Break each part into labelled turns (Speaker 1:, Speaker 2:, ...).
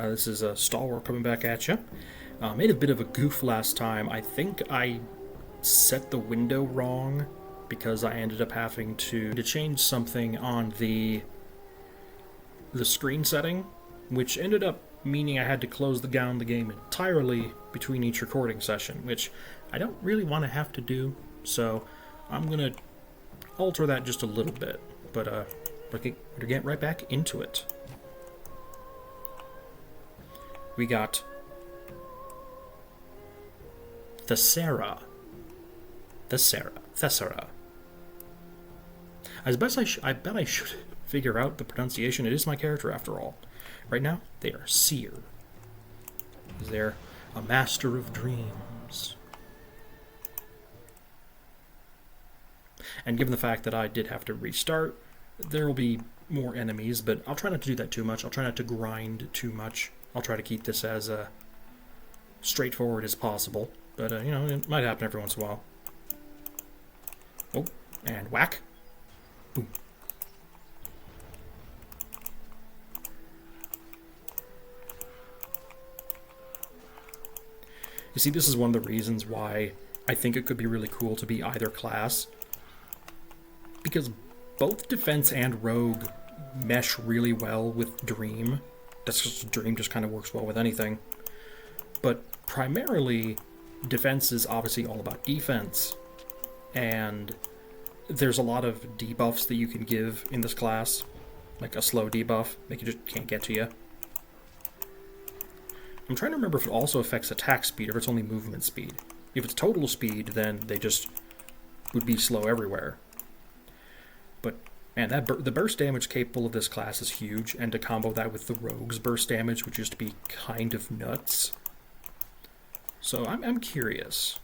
Speaker 1: This is a Stalwart coming back at you. Made a bit of a goof last time. I think I set the window wrong because I ended up having to change something on the screen setting, which ended up meaning I had to close down the game entirely between each recording session, which I don't really want to have to do. So I'm gonna alter that just a little bit, but we're getting right back into it. We got Thessera. I bet I should figure out the pronunciation. It is my character after all. Right now, they are Seer. They're a master of dreams. And given the fact that I did have to restart, there will be more enemies, but I'll try not to do that too much. I'll try not to grind too much. I'll try to keep this as straightforward as possible. But, it might happen every once in a while. Oh, and whack. Boom. You see, this is one of the reasons why I think it could be really cool to be either class. Because both defense and rogue mesh really well with Dream. That's just Dream just kind of works well with anything. But primarily, defense is obviously all about defense. And there's a lot of debuffs that you can give in this class. Like a slow debuff, like it just can't get to you. I'm trying to remember if it also affects attack speed or if it's only movement speed. If it's total speed, then they just would be slow everywhere. But, man, the burst damage capable of this class is huge, and to combo that with the rogue's burst damage would just be kind of nuts. So I'm curious.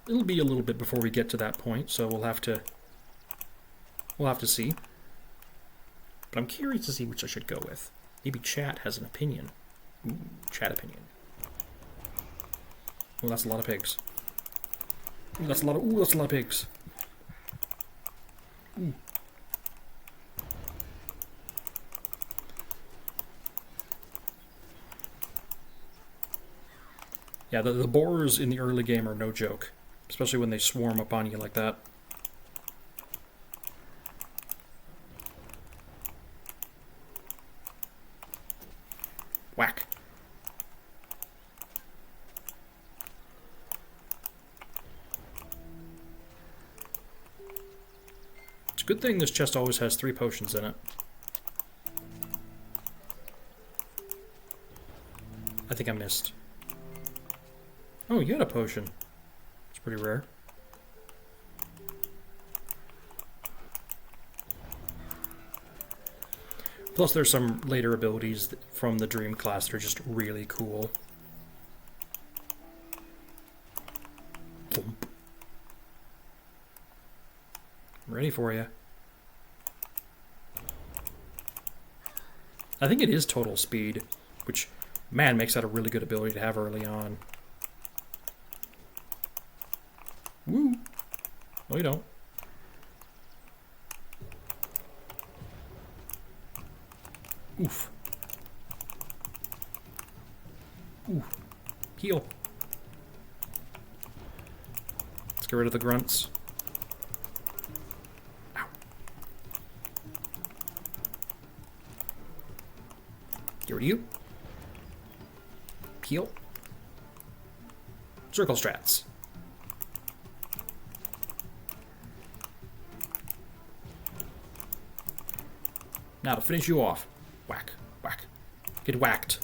Speaker 1: It'll be a little bit before we get to that point, so we'll have to see. But I'm curious to see which I should go with. Maybe chat has an opinion. Ooh, chat opinion. Oh, that's a lot of pigs. Ooh, that's a lot of pigs. Ooh. Yeah, the boars in the early game are no joke. Especially when they swarm up on you like that. Whack. It's a good thing this chest always has 3 potions in it. I think I missed. Oh, you had a potion. It's pretty rare. Plus, there's some later abilities from the Dream class that are just really cool. Thump. I'm ready for you. I think it is total speed, which, man, makes that a really good ability to have early on. Woo! No, you don't. Oof. Ooh. Heal. Let's get rid of the grunts. Ow. Get rid of you. Heal. Circle strats. Now to finish you off. Whack, whack. Get whacked.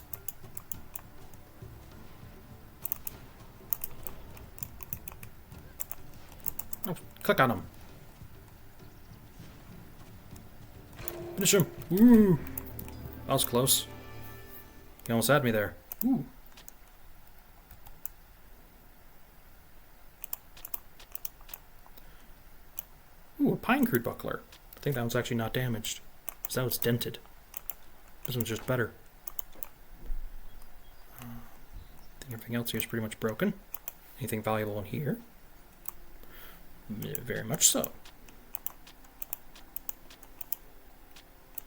Speaker 1: Oh, click on him. Finish him. Ooh. That was close. You almost had me there. Ooh. Ooh, a pine crude buckler. I think that one's actually not damaged. So that one's dented. This one's just better. I think everything else here is pretty much broken. Anything valuable in here? Very much so.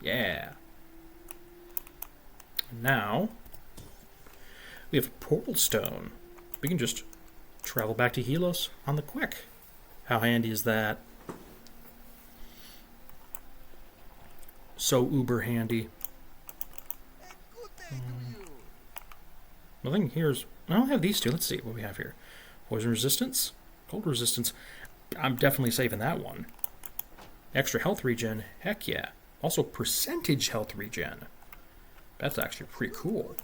Speaker 1: Yeah. And now, we have a portal stone. We can just travel back to Helos on the quick. How handy is that? So uber handy. Nothing here's... I don't have these two. Let's see what we have here. Poison resistance? Cold resistance. I'm definitely saving that one. Extra health regen? Heck yeah. Also percentage health regen. That's actually pretty cool.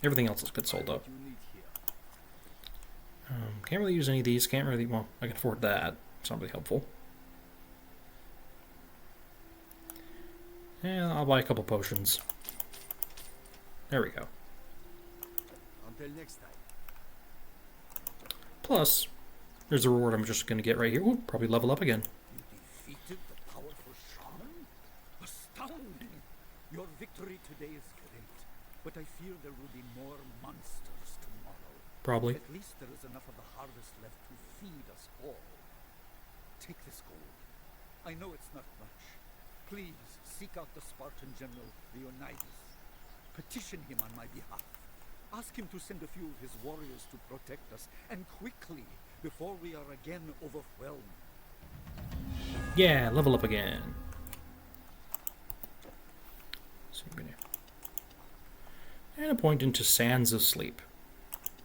Speaker 1: Everything else is good sold up. Can't really use any of these. Can't really... Well, I can afford that. It's not really helpful. Yeah, I'll buy a couple potions. There we go.
Speaker 2: Until next time.
Speaker 1: Plus, there's a reward I'm just going to get right here. Ooh, probably level up again.
Speaker 2: You defeated the powerful shaman? Astounding! Your victory today is great, but I fear there will be more monsters tomorrow.
Speaker 1: Probably.
Speaker 2: At least there is enough of the harvest left to feed us all. Take this gold. I know it's not much. Please seek out the Spartan general, Leonidas. Petition him on my behalf. Ask him to send a few of his warriors to protect us, and quickly, before we are again overwhelmed.
Speaker 1: Yeah, level up again. And a point into Sands of Sleep.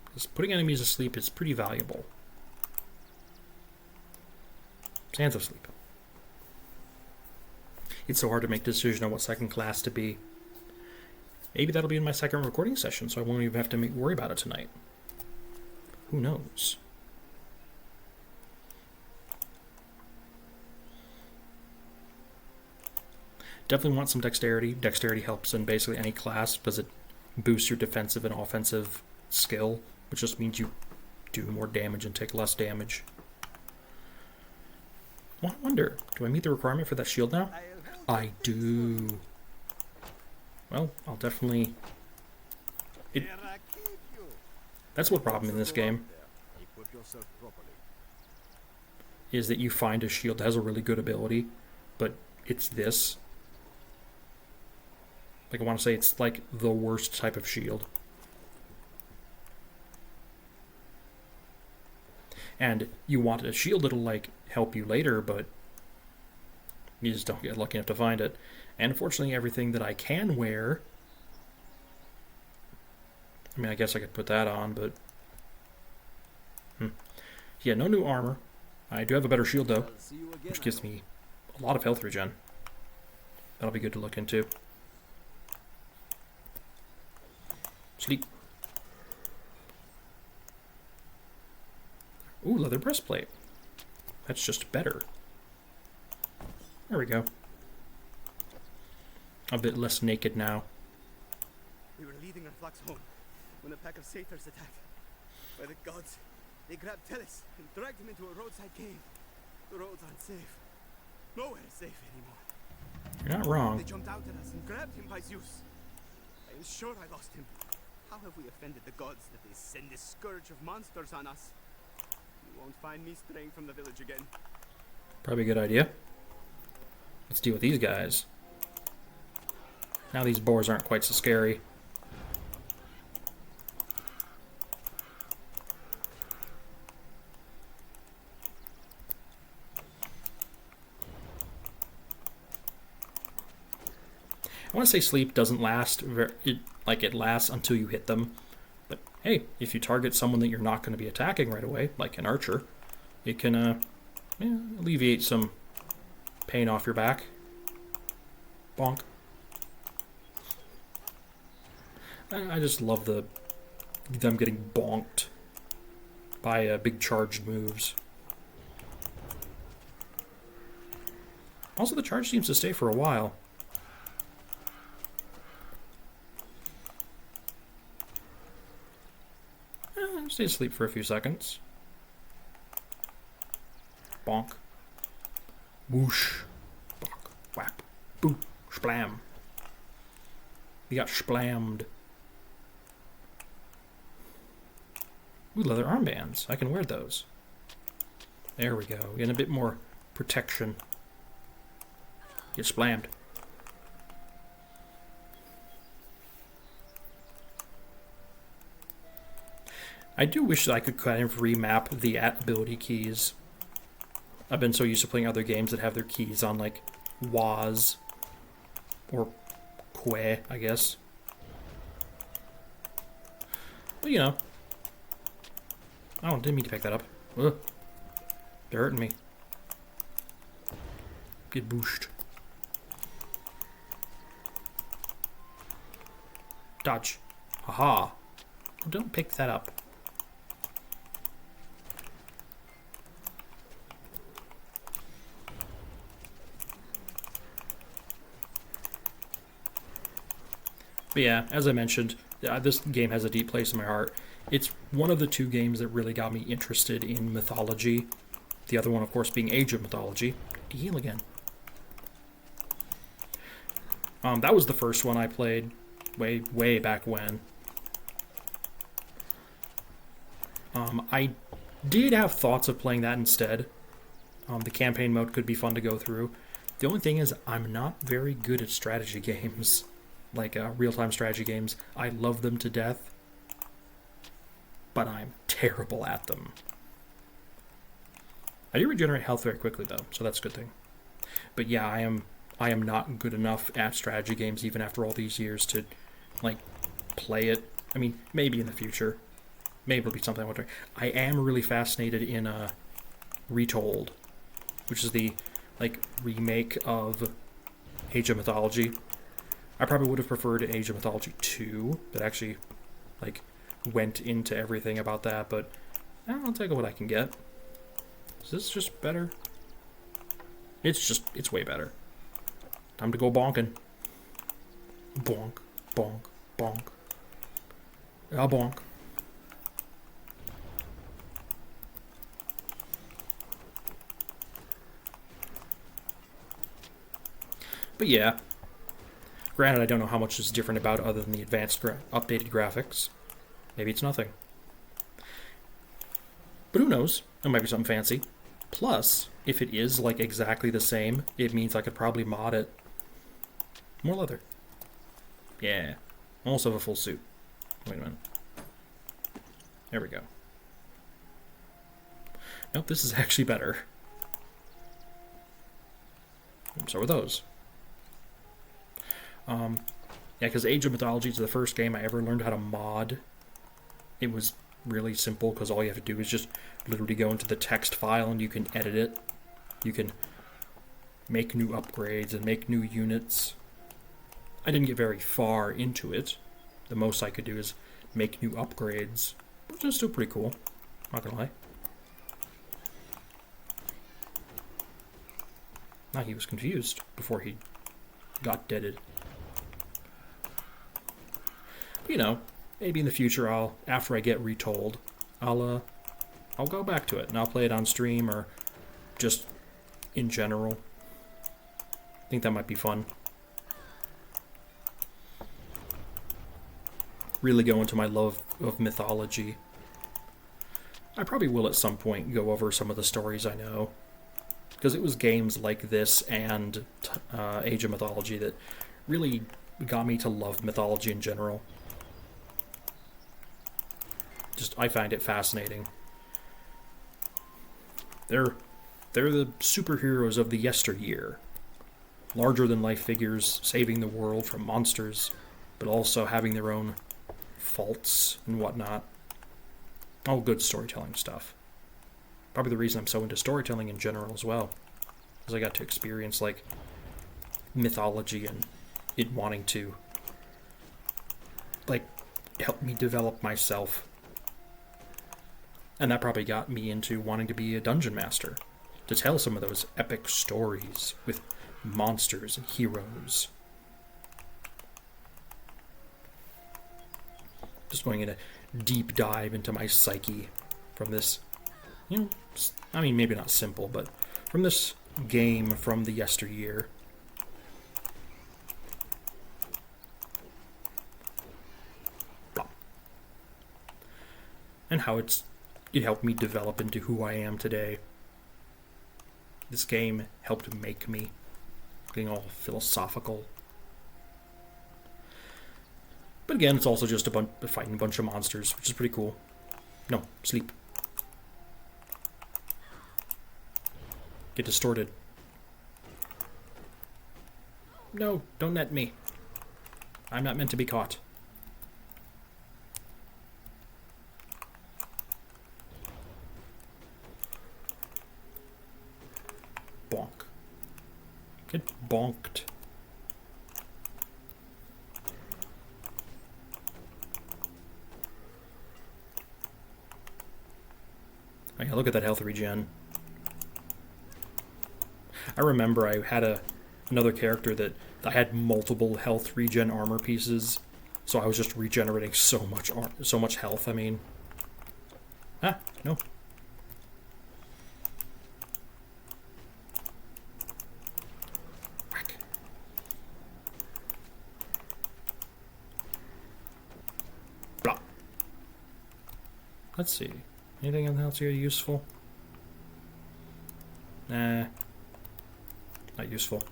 Speaker 1: Because putting enemies to sleep is pretty valuable. Sands of Sleep. It's so hard to make a decision on what second class to be. Maybe that'll be in my second recording session, so I won't even have to worry about it tonight. Who knows? Definitely want some dexterity. Dexterity helps in basically any class because it boosts your defensive and offensive skill, which just means you do more damage and take less damage. Well, I wonder, do I meet the requirement for that shield now? I do. Well, I'll definitely... That's one problem in this game. Is that you find a shield that has a really good ability, but it's this. Like, I want to say it's like the worst type of shield. And you want a shield that'll, like, help you later, but you just don't get lucky enough to find it. And unfortunately, everything that I can wear... I mean, I guess I could put that on, but... Yeah, no new armor. I do have a better shield, though, which gives me a lot of health regen. That'll be good to look into. Sleep. Ooh, leather breastplate. That's just better. There we go. A bit less naked now.
Speaker 3: We were leading our flocks home when a pack of satyrs attacked. By the gods, they grabbed Tellus and dragged him into a roadside cave. The roads aren't safe. Nowhere is safe anymore.
Speaker 1: You're not wrong.
Speaker 3: They jumped out at us and grabbed him by Zeus. I am sure I lost him. How have we offended the gods that they send this scourge of monsters on us? You won't find me straying from the village again.
Speaker 1: Probably a good idea. Let's deal with these guys. Now these boars aren't quite so scary. I want to say sleep doesn't last, it lasts until you hit them. But hey, if you target someone that you're not going to be attacking right away, like an archer, it can alleviate some pain off your back. Bonk. I just love them getting bonked by big charged moves. Also, the charge seems to stay for a while. Stay asleep for a few seconds. Bonk. Whoosh. Bonk. Whap. Boo. Splam. You got splammed. Ooh, leather armbands. I can wear those. There we go. Getting a bit more protection. Get splammed. I do wish that I could kind of remap the ability keys. I've been so used to playing other games that have their keys on, like, was or que, I guess. But, you know. Oh, didn't mean to pick that up. Ugh. They're hurting me. Get booshed. Dodge. Haha. Oh, don't pick that up. But yeah, as I mentioned, this game has a deep place in my heart. It's one of the two games that really got me interested in mythology. The other one, of course, being Age of Mythology. To heal again. That was the first one I played way back when. I did have thoughts of playing that instead. The campaign mode could be fun to go through. The only thing is, I'm not very good at strategy games. Like real-time strategy games. I love them to death, but I'm terrible at them. I do regenerate health very quickly though, so that's a good thing. But yeah, I am not good enough at strategy games even after all these years to, like, play it. I mean, maybe in the future. Maybe it'll be something I want to. I am really fascinated in Retold, which is the, like, remake of Age of Mythology. I probably would have preferred Age of Mythology 2 that actually, like, went into everything about that, but I'll take what I can get. Is this just better? It's way better. Time to go bonking. Bonk, bonk, bonk. Ah, bonk. But yeah. Granted, I don't know how much is different about it other than the advanced updated graphics. Maybe it's nothing. But who knows? It might be something fancy. Plus, if it is, like, exactly the same, it means I could probably mod it. More leather. Yeah. I also have a full suit. Wait a minute. There we go. Nope, this is actually better. So are those. Yeah, because Age of Mythology is the first game I ever learned how to mod. It was really simple because all you have to do is just literally go into the text file and you can edit it. You can make new upgrades and make new units. I didn't get very far into it. The most I could do is make new upgrades, which is still pretty cool. Not gonna lie. Now he was confused before he got deaded. You know, maybe in the future after I get Retold, I'll go back to it and I'll play it on stream or just in general. I think that might be fun. Really go into my love of mythology. I probably will at some point go over some of the stories I know. Because it was games like this and Age of Mythology that really got me to love mythology in general. I find it fascinating. They're the superheroes of the yesteryear. Larger than life figures, saving the world from monsters, but also having their own faults and whatnot. All good storytelling stuff. Probably the reason I'm so into storytelling in general as well. Because I got to experience, like, mythology and it wanting to, like, help me develop myself. And that probably got me into wanting to be a dungeon master. To tell some of those epic stories with monsters and heroes. Just going in a deep dive into my psyche from this, you know, I mean, maybe not simple, but from this game from the yesteryear. Blah. And how it helped me develop into who I am today. This game helped make me. Getting all philosophical. But again, it's also just fighting a bunch of monsters, which is pretty cool. No, sleep. Get distorted. No, don't net me. I'm not meant to be caught. Bonk. Get bonked. Oh yeah, look at that health regen. I remember I had another character that I had multiple health regen armor pieces, so I was just regenerating so much health. I mean, no. Whack. Blah. Let's see. Anything else here useful? Nah. Not useful.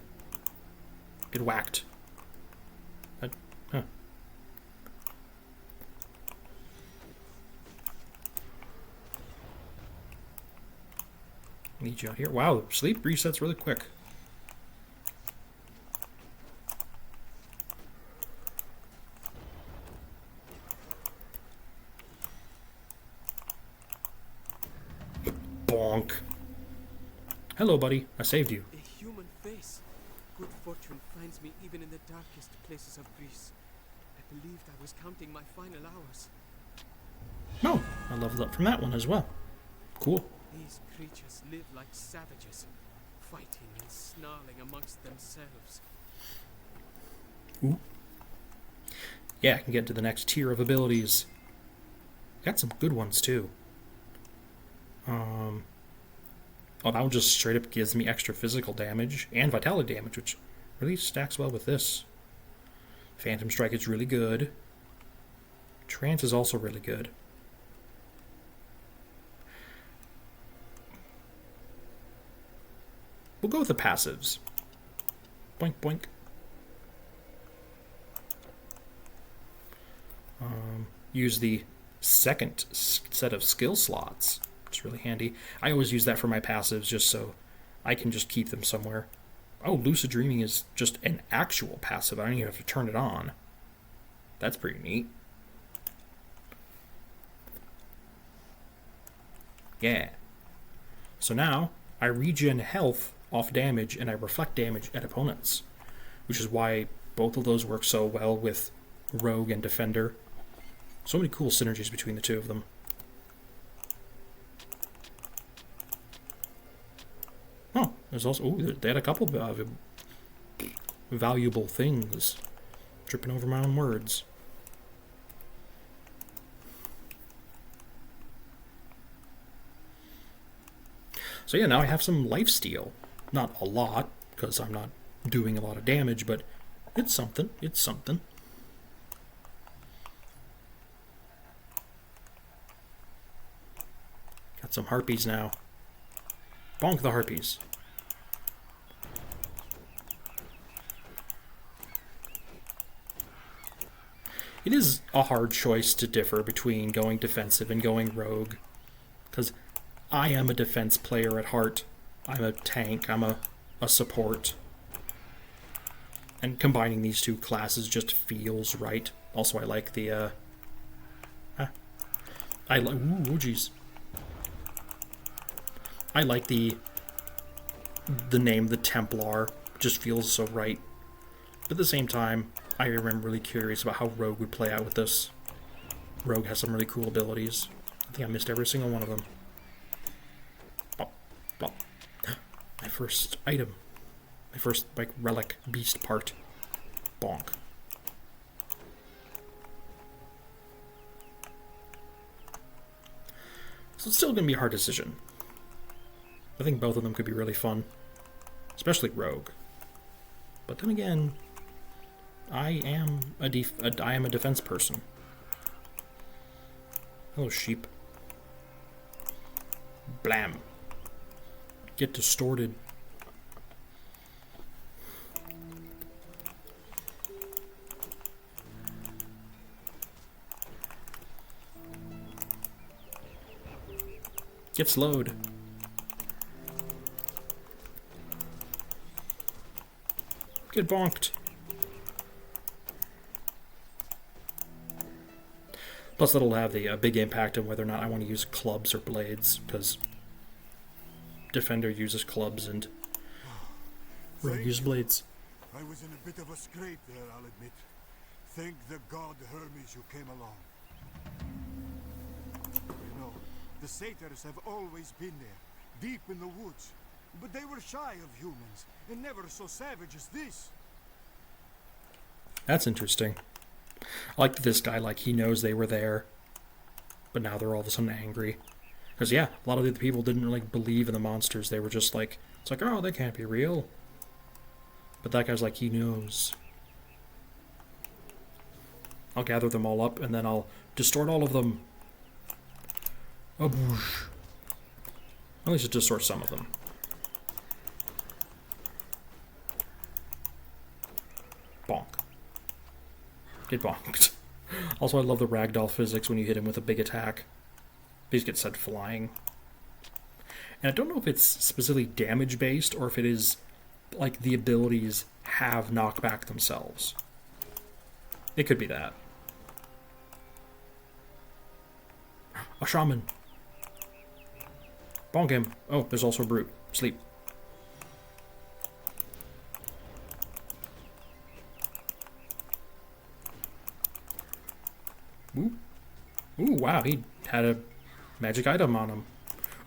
Speaker 1: Get whacked. Huh. Need you out here. Wow, sleep resets really quick. Bonk. Hello, buddy. I saved you.
Speaker 3: A human face. Good fortune finds me even in the darkest places of Greece. I believed I was counting my final hours.
Speaker 1: Oh, I leveled up from that one as well. Cool.
Speaker 3: These creatures live like savages, fighting and snarling amongst themselves.
Speaker 1: Ooh. Yeah, I can get to the next tier of abilities. Got some good ones too. Oh, that one just straight up gives me extra physical damage and vitality damage, which really stacks well with this. Phantom Strike is really good. Trance is also really good. We'll go with the passives. Boink, boink. Use the second set of skill slots. It's really handy. I always use that for my passives just so I can just keep them somewhere. Oh, Lucid Dreaming is just an actual passive. I don't even have to turn it on. That's pretty neat. Yeah. So now, I regen health off damage and I reflect damage at opponents. Which is why both of those work so well with Rogue and Defender. So many cool synergies between the two of them. Oh, there's also... Ooh, they had a couple of valuable things. Tripping over my own words. So yeah, now I have some lifesteal. Not a lot, because I'm not doing a lot of damage, but it's something. It's something. Got some harpies now. Bonk the harpies. It is a hard choice to differ between going defensive and going rogue, because I am a defense player at heart. I'm a tank. I'm a support. And combining these two classes just feels right. Also, I like the I like... Ooh, jeez. I like the name, the Templar. Just feels so right. But at the same time, I am really curious about how Rogue would play out with this. Rogue has some really cool abilities. I think I missed every single one of them. Bop, bop. My first item. My first, like, relic beast part. Bonk. So it's still going to be a hard decision. I think both of them could be really fun. Especially Rogue. But then again, I am a defense person. Hello, sheep. Blam. Get distorted. Get slowed. Get bonked. Plus, that'll have the big impact on whether or not I want to use clubs or blades, because Defender uses clubs and Rogue uses blades.
Speaker 4: I was in a bit of a scrape there, I'll admit. Thank the god Hermes you came along. You know, the satyrs have always been there, deep in the woods. But they were shy of humans, and never so savage as this.
Speaker 1: That's interesting. I like that this guy, like, he knows they were there, but now they're all of a sudden angry. Because, yeah, a lot of the people didn't really believe in the monsters. They were just like, it's like, oh, they can't be real. But that guy's like, he knows. I'll gather them all up, and then I'll distort all of them. Oh, boosh. At least just distort some of them. Bonk. Get bonked. Also, I love the ragdoll physics when you hit him with a big attack. They just get sent flying. And I don't know if it's specifically damage-based, or if it is, like, the abilities have knockback themselves. It could be that. A shaman. Bonk him. Oh, there's also a brute. Sleep. Ooh. Ooh, wow, he had a magic item on him.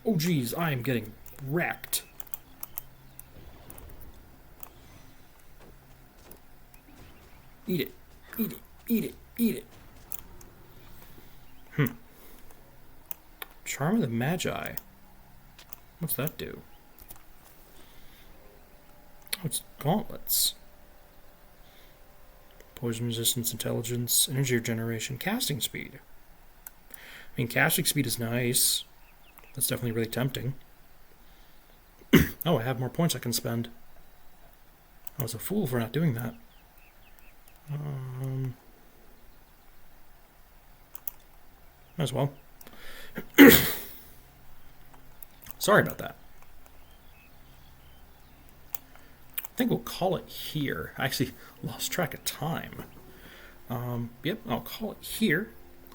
Speaker 1: Oh, geez, I am getting wrecked. Eat it. Eat it. Eat it. Eat it. Charm of the Magi. What's that do? Oh, it's gauntlets. Poison resistance, intelligence, energy regeneration, casting speed. I mean, casting speed is nice. That's definitely really tempting. Oh, I have more points I can spend. I was a fool for not doing that. Might as well. Sorry about that. I think we'll call it here. I actually lost track of time. Yep, I'll call it here,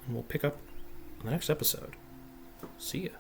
Speaker 1: and we'll pick up on the next episode. See ya.